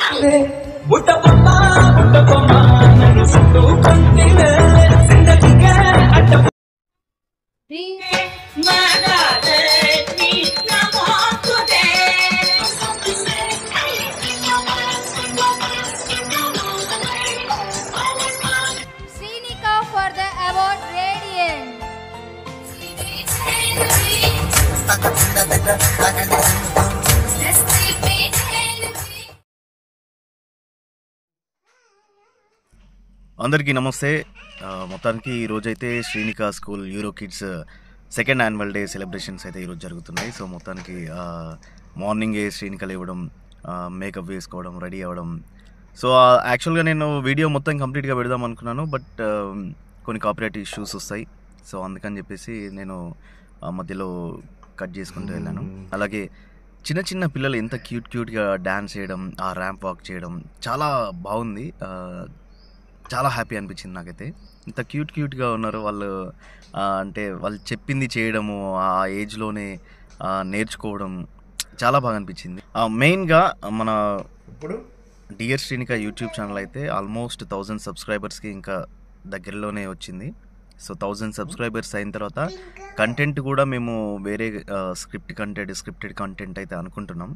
Srinika for the award Radiant. అందరికీ నమస్తే. మొత్తానికి ఈరోజైతే Srinika school euro kids second annual day celebrations అయితే ఈరోజు జరుగుతున్నాయి. సో మొత్తానికి మార్నింగే శ్రీనికలు ఇవ్వడం, మేకప్ వేసుకోవడం, రెడీ అవ్వడం. సో యాక్చువల్గా నేను వీడియో మొత్తం కంప్లీట్గా పెడదాం అనుకున్నాను, బట్ కొన్ని కాపీరైట్ ఇష్యూస్ వస్తాయి. సో అందుకని చెప్పేసి నేను మధ్యలో కట్ చేసుకుంటూ వెళ్ళాను. అలాగే చిన్న చిన్న పిల్లలు ఎంత క్యూట్గా డ్యాన్స్ చేయడం, ఆ ర్యాంప్ వాక్ చేయడం చాలా బాగుంది. చాలా హ్యాపీ అనిపించింది నాకైతే. ఇంత క్యూట్గా ఉన్నారు వాళ్ళు. అంటే వాళ్ళు చెప్పింది చేయడము, ఆ ఏజ్లోనే నేర్చుకోవడం చాలా బాగా అనిపించింది. మెయిన్గా మన ఇప్పుడు డియర్ శ్రీనిక యూట్యూబ్ ఛానల్ అయితే ఆల్మోస్ట్ 1000 సబ్స్క్రైబర్స్కి ఇంకా దగ్గరలోనే వచ్చింది. సో 1000 సబ్స్క్రైబర్స్ అయిన తర్వాత కంటెంట్ కూడా మేము వేరే స్క్రిప్టెడ్ కంటెంట్ అయితే అనుకుంటున్నాం.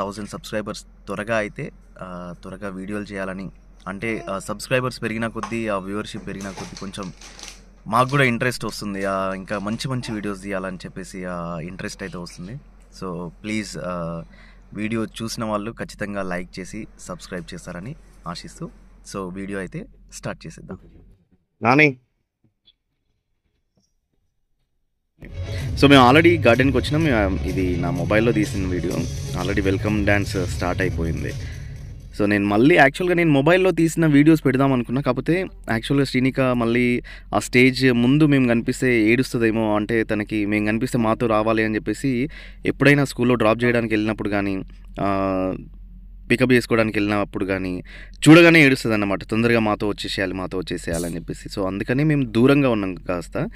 1000 సబ్స్క్రైబర్స్ త్వరగా వీడియోలు చేయాలని. అంటే సబ్స్క్రైబర్స్ పెరిగిన కొద్దీ, ఆ వ్యూవర్షిప్ పెరిగిన కొద్దీ కొంచెం మాకు కూడా ఇంట్రెస్ట్ వస్తుంది. ఇంకా మంచి వీడియోస్ తీయాలని చెప్పేసి ఇంట్రెస్ట్ అయితే వస్తుంది. సో ప్లీజ్ వీడియో చూసిన వాళ్ళు ఖచ్చితంగా లైక్ చేసి సబ్స్క్రైబ్ చేస్తారని ఆశిస్తూ సో వీడియో అయితే స్టార్ట్ చేసేద్దాం. నాని, సో మేము ఆల్రెడీ గార్డెన్కి వచ్చినాం. ఇది నా మొబైల్లో తీసిన video. Already welcome dance start అయిపోయింది. సో నేను యాక్చువల్గా మొబైల్లో తీసిన వీడియోస్ పెడదాం అనుకున్నా. కాకపోతే యాక్చువల్గా శ్రీనిక మళ్ళీ ఆ స్టేజ్ ముందు మేము కనిపిస్తే ఏడుస్తుందేమో, అంటే తనకి మేము కనిపిస్తే మాతో రావాలి అని చెప్పేసి ఎప్పుడైనా స్కూల్లో డ్రాప్ చేయడానికి వెళ్ళినప్పుడు కానీ, పికప్ చేసుకోవడానికి వెళ్ళినప్పుడు కానీ చూడగానే ఏడుస్తుంది అన్నమాట. తొందరగా మాతో వచ్చేసేయాలని చెప్పేసి. సో అందుకని మేము దూరంగా ఉన్నాం కాస్త.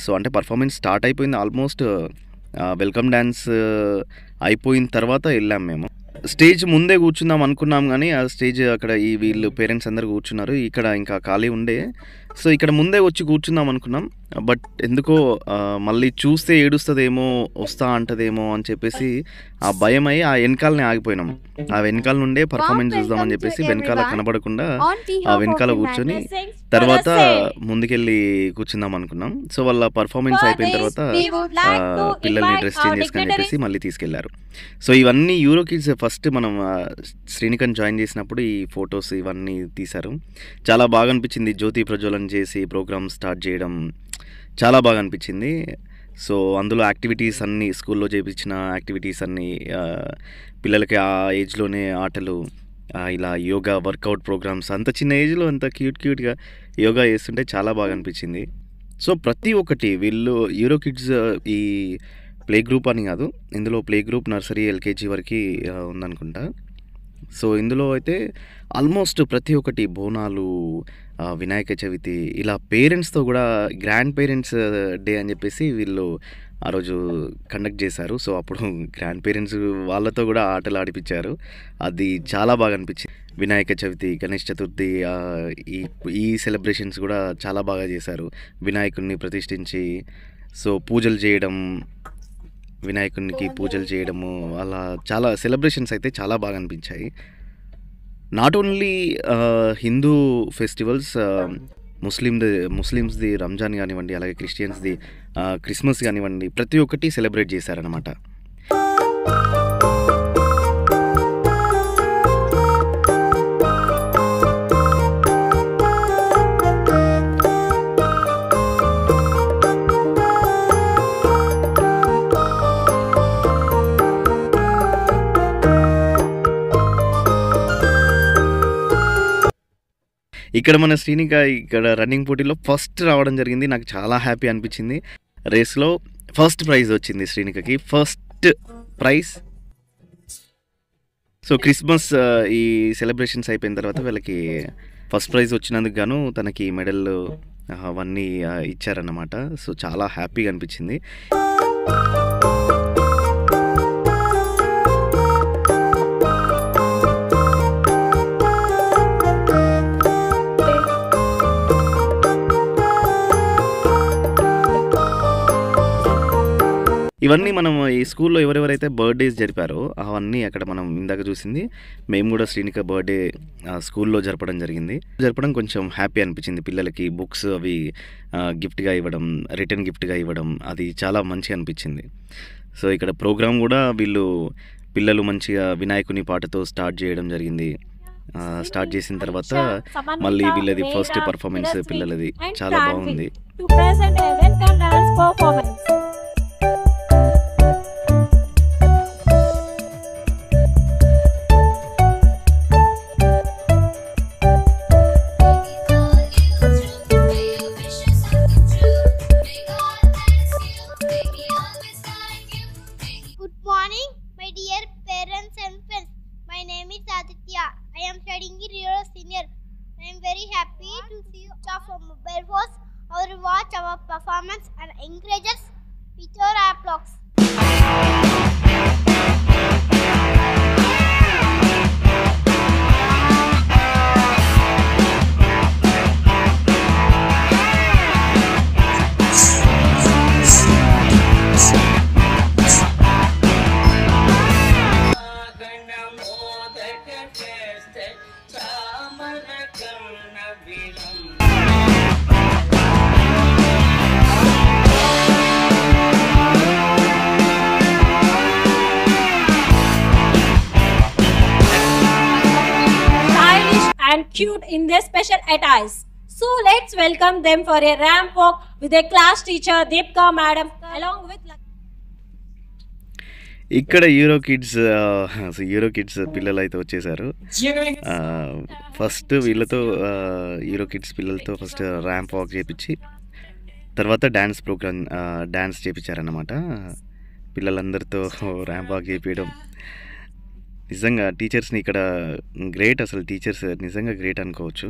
సో అంటే పర్ఫార్మెన్స్ స్టార్ట్ అయిపోయింది. ఆల్మోస్ట్ వెల్కమ్ డ్యాన్స్ అయిపోయిన తర్వాత వెళ్ళాం మేము. స్టేజ్ ముందే కూర్చుందాం అనుకున్నాం, కానీ ఆ స్టేజ్ అక్కడ వీళ్ళు పేరెంట్స్ అందరు కూర్చున్నారు, ఇక్కడ ఇంకా ఖాళీ ఉండే. సో ఇక్కడ ముందే వచ్చి కూర్చుందాం అనుకున్నాం. బట్ ఎందుకో మళ్ళీ చూస్తే ఏడుస్తుందేమో, వస్తా అంటదేమో అని చెప్పేసి ఆ భయం అయ్యి ఆ వెనకాలనే ఆగిపోయినాం. ఆ వెనకాల నుండే పర్ఫార్మెన్స్ చూద్దామని చెప్పేసి వెనకాల కనబడకుండా ఆ వెనకాల కూర్చొని తర్వాత ముందుకెళ్ళి కూర్చుందాం అనుకున్నాం. సో వాళ్ళ పర్ఫార్మెన్స్ అయిపోయిన తర్వాత పిల్లల్ని డ్రెస్ చేంజ్ చేసుకొని చెప్పేసి మళ్ళీ తీసుకెళ్లారు. సో ఇవన్నీ యూరో కిడ్స్ ఫస్ట్ మనం శ్రీనికని జాయిన్ చేసినప్పుడు ఈ ఫొటోస్ ఇవన్నీ తీశారు. చాలా బాగా అనిపించింది. జ్యోతి ప్రజ్వలన చేసి ప్రోగ్రామ్ స్టార్ట్ చేయడం చాలా బాగా అనిపించింది. సో అందులో యాక్టివిటీస్ అన్నీ, స్కూల్లో చేయించిన యాక్టివిటీస్ అన్నీ, పిల్లలకి ఆ ఏజ్లోనే ఆటలు, ఇలా యోగా వర్కౌట్ ప్రోగ్రామ్స్, అంత చిన్న ఏజ్లో అంత క్యూట్గా యోగా చేస్తుంటే చాలా బాగా అనిపించింది. సో ప్రతి ఒక్కటి వీళ్ళు యూరో కిడ్స్ ఈ ప్లే గ్రూప్ అని కాదు, ఇందులో ప్లే గ్రూప్ నర్సరీ ఎల్కేజీ వరకు ఉందనుకుంటా. సో ఇందులో అయితే ఆల్మోస్ట్ ప్రతి ఒక్కటి బోనాలు, వినాయక చవితి, ఇలా పేరెంట్స్తో కూడా గ్రాండ్ పేరెంట్స్ డే అని చెప్పేసి వీళ్ళు ఆ రోజు కండక్ట్ చేశారు. సో అప్పుడు గ్రాండ్ పేరెంట్స్ వాళ్ళతో కూడా ఆటలు ఆడిపించారు. అది చాలా బాగా అనిపించింది. వినాయక చవితి, గణేష్ చతుర్థి, ఈ సెలబ్రేషన్స్ కూడా చాలా బాగా చేశారు. వినాయకుడిని ప్రతిష్ఠించి సో పూజలు చేయడం, వినాయకునికి పూజలు చేయడము, అలా చాలా సెలబ్రేషన్స్ అయితే చాలా బాగా అనిపించాయి. నాట్ ఓన్లీ హిందూ ఫెస్టివల్స్, ముస్లిమ్స్ది రంజాన్ కానివ్వండి, అలాగే క్రిస్టియన్స్ది క్రిస్మస్ కానివ్వండి, ప్రతి ఒక్కటి సెలబ్రేట్ చేశారనమాట. ఇక్కడ మన శ్రీనిక ఇక్కడ రన్నింగ్ పోటీలో ఫస్ట్ రావడం జరిగింది. నాకు చాలా హ్యాపీ అనిపించింది. రేస్లో ఫస్ట్ ప్రైజ్ వచ్చింది శ్రీనికకి, ఫస్ట్ ప్రైజ్. సో క్రిస్మస్ ఈ సెలబ్రేషన్స్ అయిపోయిన తర్వాత వీళ్ళకి ఫస్ట్ ప్రైజ్ వచ్చినందుకు గాను తనకి మెడల్ అవన్నీ ఇచ్చారన్నమాట. సో చాలా హ్యాపీగా అనిపించింది. ఇవన్నీ మనం ఈ స్కూల్లో ఎవరెవరైతే బర్త్డేస్ జరిపారో అవన్నీ అక్కడ మనం ఇందాక చూసింది. మేము కూడా శ్రీనిక బర్త్డే స్కూల్లో జరపడం కొంచెం హ్యాపీ అనిపించింది. పిల్లలకి బుక్స్ అవి గిఫ్ట్గా ఇవ్వడం, రిటర్న్ గిఫ్ట్గా ఇవ్వడం, అది చాలా మంచిగా అనిపించింది. సో ఇక్కడ ప్రోగ్రామ్ కూడా పిల్లలు మంచిగా వినాయకుని పాటతో స్టార్ట్ చేయడం జరిగింది. స్టార్ట్ చేసిన తర్వాత మళ్ళీ వీళ్ళది ఫస్ట్ పర్ఫార్మెన్స్ పిల్లలది చాలా బాగుంది. Good morning, my dear parents and friends. My name is Aditya. I am studying in Rio Senior. I am very happy to see you from mobile phones or watch our performance and encourage us with your applause. And cute in their special attires. So let's welcome them for a ramp walk with their class teacher Deepika madam along with ఇక్కడ euro kids పిల్లలు అయితే వచ్చేసారు. First వీళ్ళతో euro kids పిల్లలతో first ramp walk చేయించి తర్వాత dance చేయించారన్నమాట. పిల్లలందరితో ramp walk చేయించడం నిజంగా టీచర్స్ని ఇక్కడ గ్రేట్, అసలు టీచర్స్ నిజంగా గ్రేట్ అనుకోవచ్చు.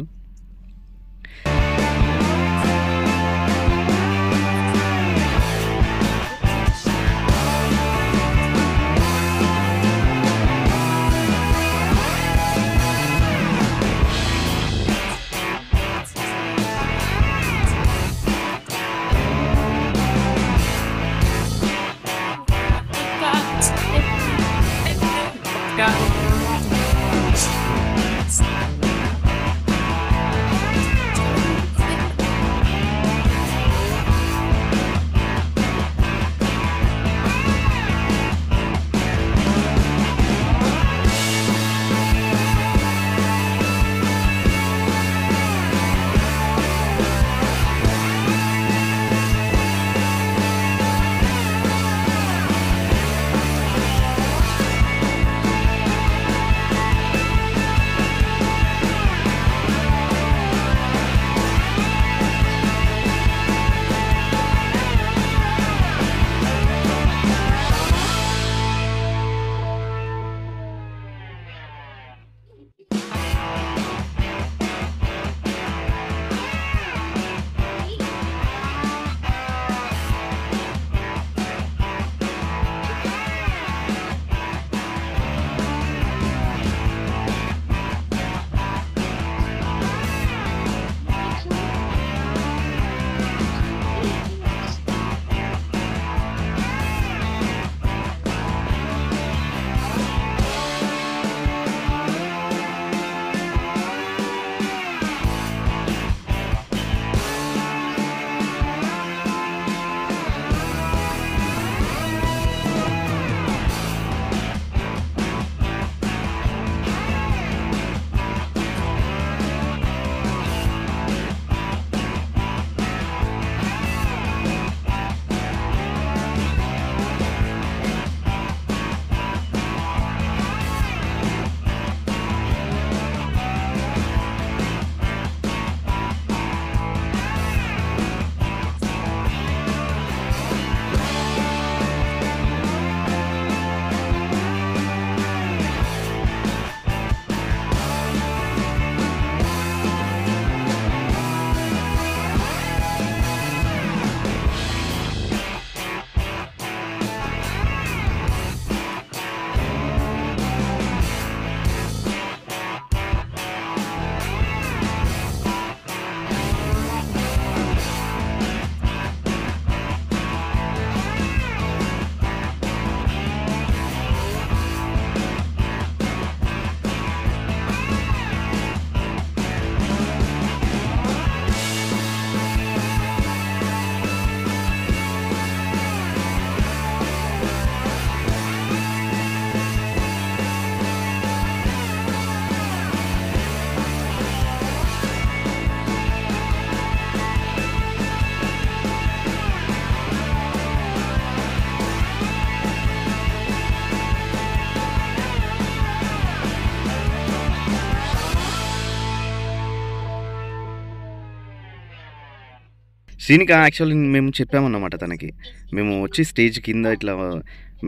శ్రీనిక యాక్చువల్లీ మేము చెప్పామన్నమాట తనకి, మేము వచ్చి స్టేజ్ కింద ఇట్లా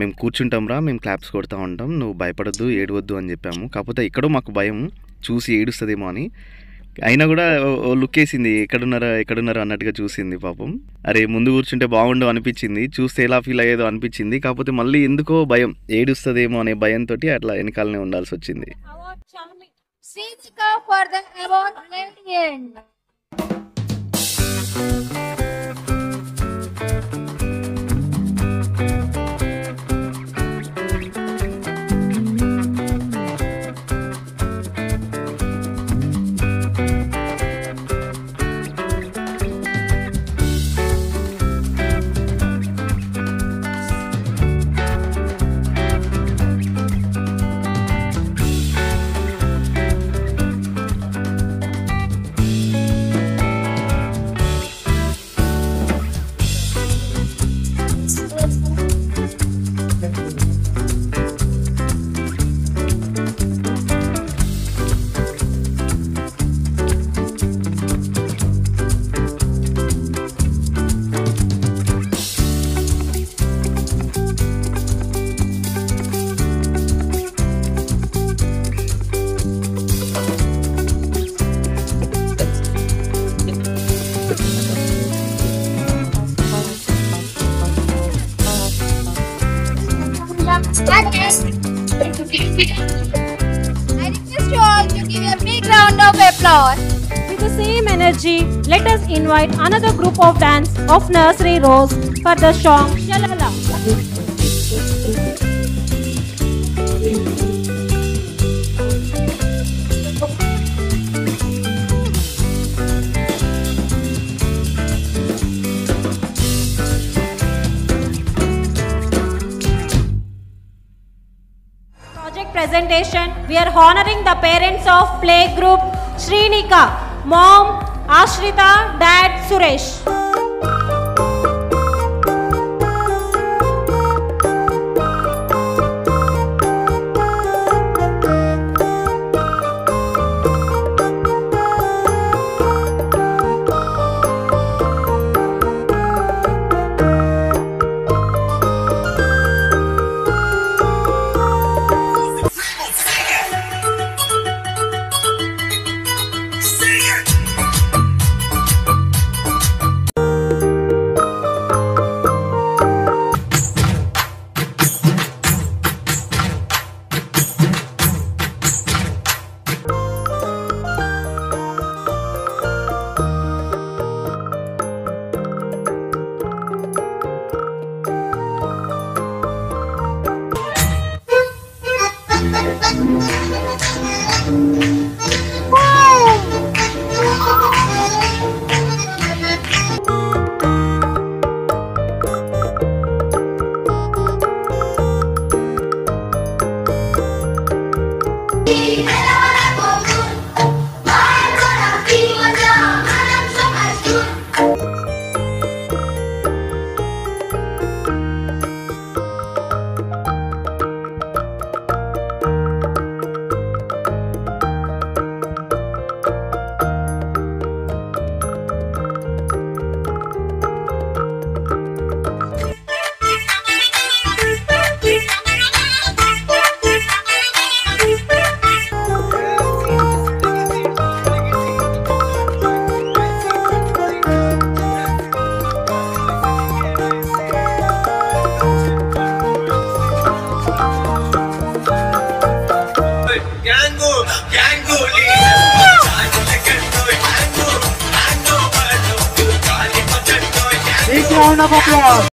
మేము కూర్చుంటాం రా, మేము క్లాప్స్ కొడతా ఉంటాం, నువ్వు భయపడద్దు ఏడవద్దు అని చెప్పాము. కాకపోతే ఎక్కడో మాకు భయం, చూసి ఏడుస్తుందేమో అని. అయినా కూడా ఓ లుక్ వేసింది, ఎక్కడున్నారా అన్నట్టుగా చూసింది పాపం. అరే ముందు కూర్చుంటే బాగుండు అనిపించింది, చూస్తే ఎలా ఫీల్ అయ్యేదో అనిపించింది. కాకపోతే మళ్ళీ ఎందుకో భయం, ఏడుస్తుందేమో అనే భయంతో అట్లా వెనకాలనే ఉండాల్సి వచ్చింది. Srinika for the award Radiant. I request you all to give a big round of applause. With the same energy, let us invite another group of dance of Nursery Rose for the song Shalala. Presentation, we are honoring the parents of playgroup Srinika, mom Ashrita, dad Suresh. Big round of applause.